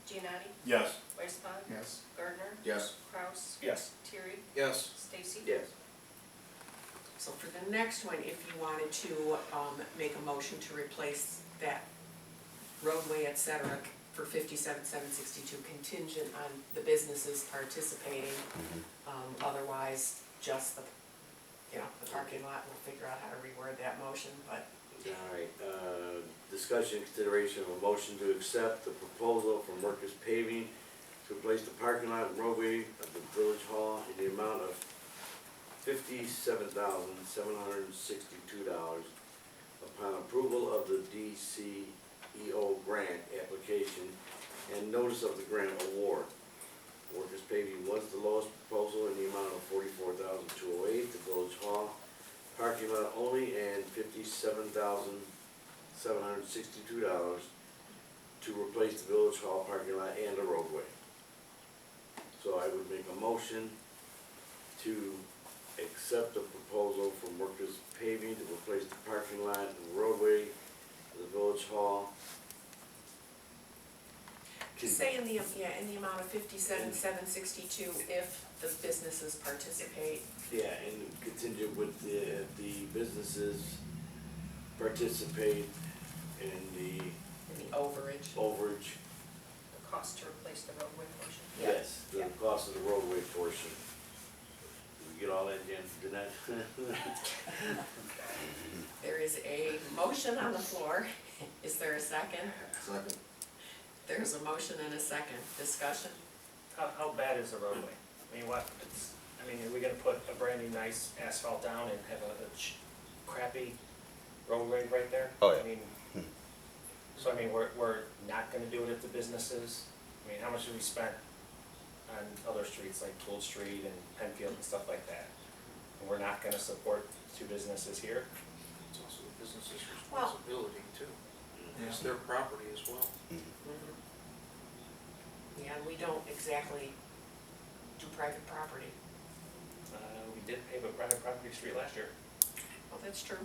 Giannotti, Yes. Weissman, Yes. Gardner, Yes. Kraus, Yes. Terry, Yes. Stacy. Yes. So for the next one, if you wanted to make a motion to replace that roadway, et cetera, for $57,762 contingent on the businesses participating. Otherwise, just the, the parking lot, we'll figure out how to reword that motion, but. All right, discussion, consideration of a motion to accept the proposal from Workers Paving to replace the parking lot and roadway of the Village Hall in the amount of $57,762 upon approval of the DCEO grant application and notice of the grant award. Workers Paving was the lowest proposal in the amount of $44,208. The Village Hall parking lot only and $57,762 to replace the Village Hall parking lot and the roadway. So I would make a motion to accept the proposal from Workers Paving to replace the parking lot and roadway of the Village Hall. Just say in the amount of $57,762 if the businesses participate. Yeah, and contingent with the businesses participate in the In the overage. overage. The cost to replace the roadway portion. Yes, the Yeah. cost of the roadway portion. Did we get all that, Jen? Did that? There is a motion on the floor. Is there a second? Second. There's a motion and a second. Discussion? How bad is the roadway? I mean, what, are we gonna put a brand new nice asphalt down and have a crappy roadway right there? Oh, yeah. I mean, so we're not gonna do it at the businesses? I mean, how much have we spent on other streets like Gould Street and Penfield and stuff like that? And we're not gonna support two businesses here? It's also the business's Well- responsibility too. It's their property as well. Yeah, and we don't exactly do private property. We did pave a private property street last year. Well, that's true.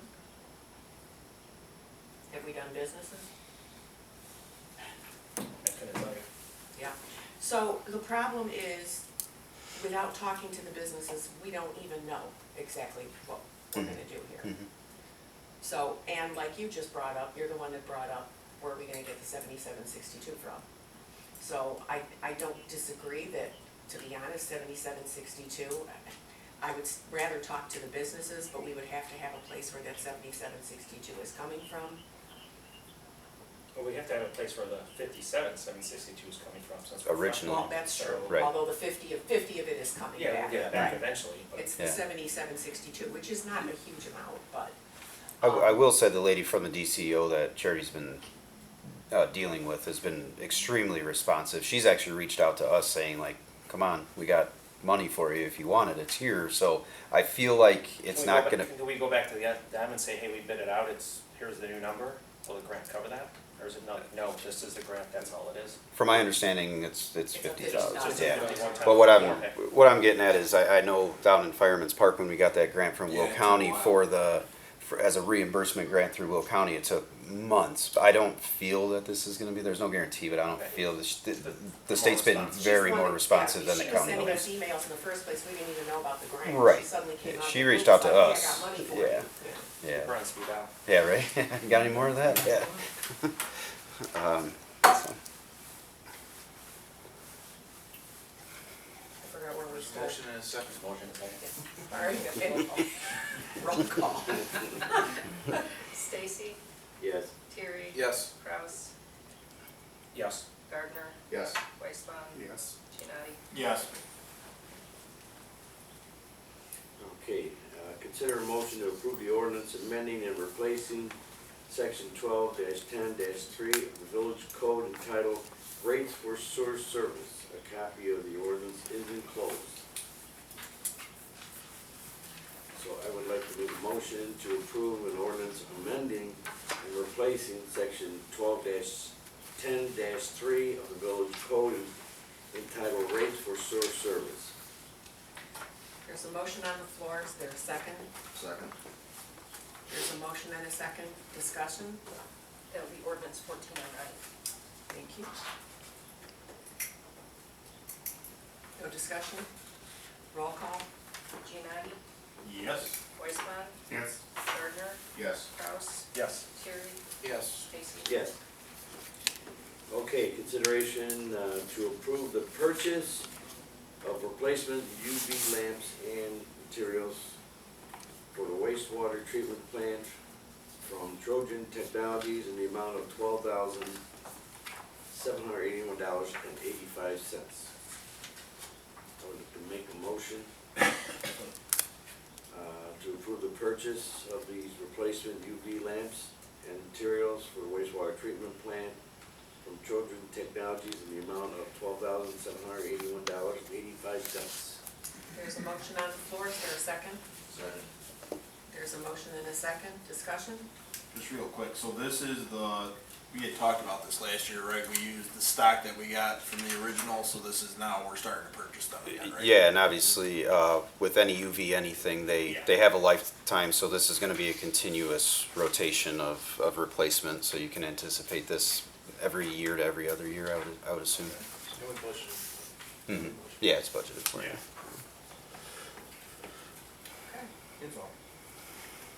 Have we done businesses? I couldn't tell you. Yeah. So the problem is, without talking to the businesses, we don't even know exactly what we're gonna do here. So, and like you just brought up, you're the one that brought up, where are we gonna get the $77,62 from? So I don't disagree that, to be honest, $77,62, I would rather talk to the businesses, but we would have to have a place where that $77,62 is coming from. Well, we have to have a place where the 57,762 is coming from, since we're. Original. Well, that's true, Right. although the 50 of it is coming Yeah, back. we'll get it back Right. eventually, but. It's the Yeah. $77,62, which is not a huge amount, but. I will say the lady from the DCO that Charity's been dealing with has been extremely responsive. She's actually reached out to us saying like, come on, we got money for you if you want it, it's here. So I feel like it's not gonna, Can we go back to them and say, hey, we bid it out, here's the new number, will the grant cover that? Or is it not, no, this is the grant, that's all it is? from my understanding, it's a 50,000, $50,000. yeah. One-time But what I'm fee. getting at is I know down in Fireman's Park when we got that grant from Will Yeah, it took a County while. as a reimbursement grant through Will County, it took months. I don't feel that this is gonna be, there's no guarantee, but I don't feel the state's been responsive. very She's more one- responsive than the She was county sending was. us emails in the first place, we didn't even know about the grant. Right. She suddenly came Yeah, out. she with, reached "Oops, out to I think us." I got money for Yeah. it." Yeah, Run speed out. yeah, right? You got any more of that? Yeah. So. I forgot where we There's a started. motion and a second. Motion is second. All right, roll call. Stacy, Yes. Terry. Yes. Kraus, Yes. Gardner, Yes. Weissman, Yes. Giannotti. Yes. Okay, consider a motion to approve the ordinance amending and replacing section 12-10-3 of the village code entitled Rates for Sewer Service. A copy of the ordinance is enclosed. So I would like to make a motion to approve an ordinance amending and replacing section 12-10-3 of the village code entitled Rates for Sewer Service. There's a motion on the floor, is there a second? Second. There's a motion and a second, discussion? That'll be ordinance 1409. Thank you. No discussion? Roll call? Giannotti, Yes. Weisman, Yes. Gardner, Yes. Kraus, Yes. Terry, Yes. Stacy. Yes. Okay, consideration to approve the purchase of replacement UV lamps and materials for the wastewater treatment plant from Trojan Technologies in the amount of $12,781.85. I would like to make a motion to approve the purchase of these replacement UV lamps and materials for the wastewater treatment plant from Trojan Technologies in the amount of $12,781.85. There's a motion on the floor, is there a second? Second. There's a motion and a second, discussion? Just real quick, so this is we had talked about this last year, right? We used the stock that we got from the original, so this is now, we're starting to purchase them again, right? Yeah, and obviously, with any UV anything, they have a lifetime, so this is gonna be a continuous rotation of replacement, so you can anticipate this every year to every other year, I would assume. Mhm. Yeah, it's budgeted for, yeah. Okay. Info.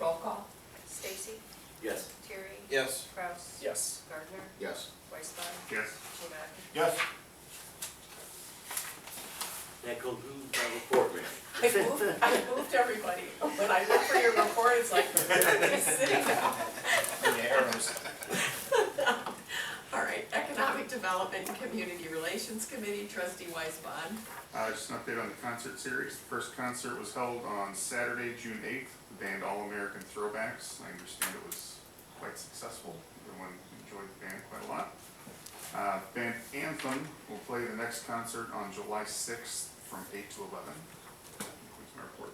Roll call? Stacy, Yes. Terry, Yes. Kraus, Yes. Gardner, Yes. Weisman, Yes. Giannotti. Yes. That concludes my report, Mayor. I moved everybody. When I look for your report, it's like, everybody's sitting down. All right, Economic Development and Community Relations Committee, Trustee Weisbon. Just an update on the concert series. The first concert was held on Saturday, June 8th. The band All American Throwbacks. I understand it was quite successful. Everyone enjoyed the band quite a lot. Band Anthem will play the next concert on July 6th from 8 to 11. That concludes my report.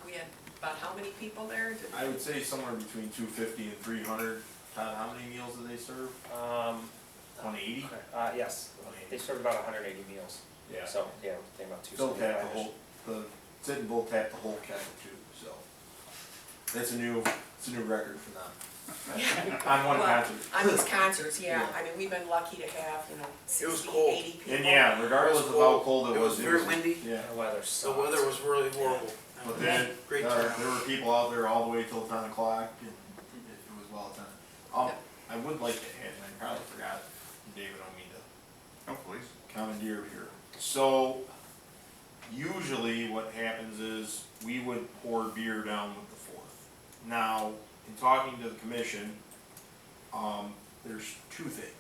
We had about how many people there? I would say somewhere between 250 and 300. Todd, how many meals do they serve? 180? Yes, they serve about 180 meals. Yeah. So, yeah, they about Still tap the 275. whole, sit and bull tap the whole kettle too, so. It's a new record for them. On one Well, concert. On these concerts, yeah. Yeah. I mean, we've been lucky to have, 60, cold. 80 people. And yeah, regardless of how cold it was. very windy. Yeah. The weather The sucks. weather was really horrible. But then, Great there turnout. were people out there all the way till 10 o'clock, and it was well attended. I would like to add, and I probably forgot, David, I don't mean to Oh, please. commandeer here. So, usually what happens is, we would pour beer down with the fourth. Now, in talking to the commission, there's two things.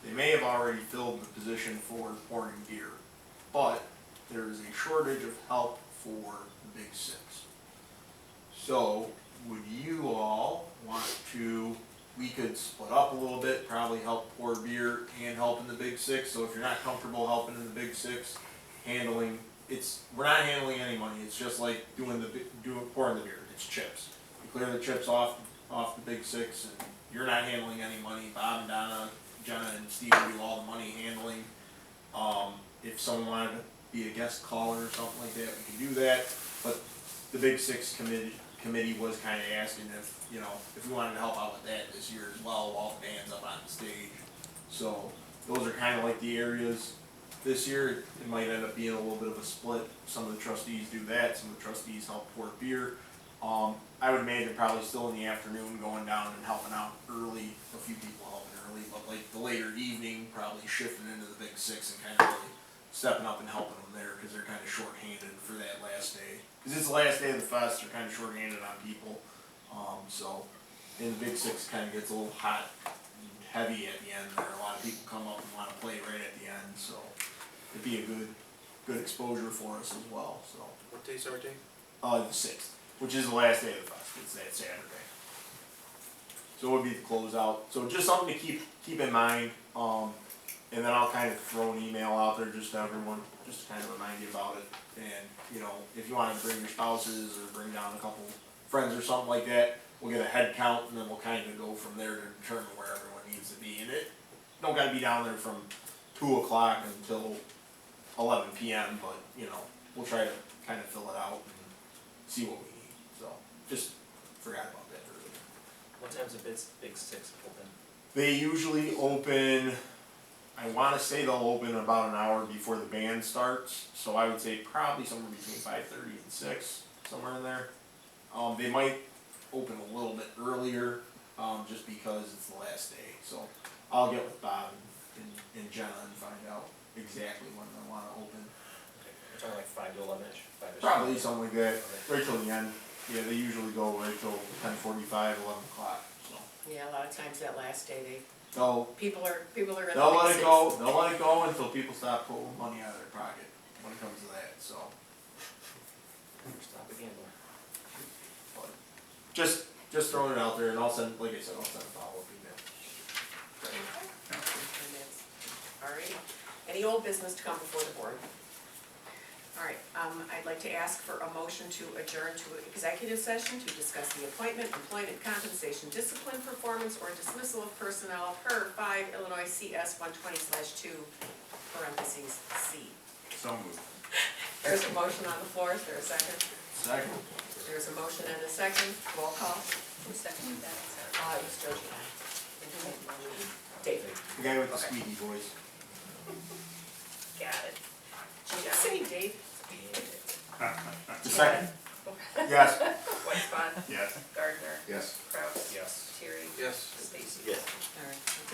They may have already filled the position for pouring beer, but there is a shortage of help for the Big Six. So, would you all want to, we could split up a little bit, probably help pour beer and help in the Big Six, so if you're not comfortable helping in the Big Six, we're not handling any money, it's just like pouring the beer, it's chips. You clear the chips off the Big Six, and you're not handling any money, Bob and Donna, Jenna and Steve do all the money handling. If someone wanted to be a guest caller or something like that, we can do that, but the Big Six committee was kinda asking if we wanted to help out with that this year as well, while the band's up on the stage. So, those are kinda like the areas. This year, it might end up being a little bit of a split, some of the trustees do that, some of the trustees help pour beer. I would imagine probably still in the afternoon, going down and helping out early, a few people helping early, but like the later evening, probably shifting into the Big Six and kinda really stepping up and helping them there, cause they're kinda shorthanded for that last day. Cause it's the last day of the fest, they're kinda shorthanded on people, so, and the Big Six kinda gets a little hot and heavy at the end there, a lot of people come up and wanna play right at the end, so it'd be a good exposure for us as well, so. What day's our day? The 6th, which is the last day of the fest, it's that Saturday. So it would be the closeout, so just something to keep in mind, and then I'll kind of throw an email out there just to everyone, just to kind of remind you about it. And, if you wanna bring your spouses or bring down a couple friends or something like that, we'll get a head count and then we'll kind of go from there to determine where everyone needs to be. And it don't gotta be down there from 2 o'clock until 11 p.m., but, you know, we'll try to kind of fill it out and see what we need, so, just forgot about that earlier. What time's the Big Six open? They usually open, I wanna say they'll open about an hour before the band starts, so I would say probably somewhere between 5:30 and 6, somewhere in there. They might open a little bit earlier, just because it's the last day, so I'll get with Bob and Jenna and find out exactly when they wanna open. Okay, we're talking like 5 to 11-ish, 5-ish? Probably something like that, Okay. right till the end. Yeah, they usually go right till 10:45, 11 o'clock, so. Yeah, a lot of times that last day, They'll, people are in the they'll let big it go, they'll let it go until people stop pulling money out of their pocket when it comes to that, so. Stop the gambler. But just throwing it out there, and I'll send, like I said, I'll send a follow-up email. Alrighty, any old business to come before the board? Alright, I'd like to ask for a motion to adjourn to executive session to discuss the appointment, employment, compensation, discipline, performance, or dismissal of personnel per 5 Illinois CS 120/2, parentheses, C. So moved. There's a motion on the floor, is there a second? Second. There's a motion and a second, roll call. Who seconded that? It was Georgie. And who made the motion? David. The guy with the Okay. squeaky voice. Got it. Did you say Dave? The second. Yes. Whitespot, Yes. Gardner, Yes. Kraus. Yes. Terry. Yes. Stacy. Yes. All right, we'll take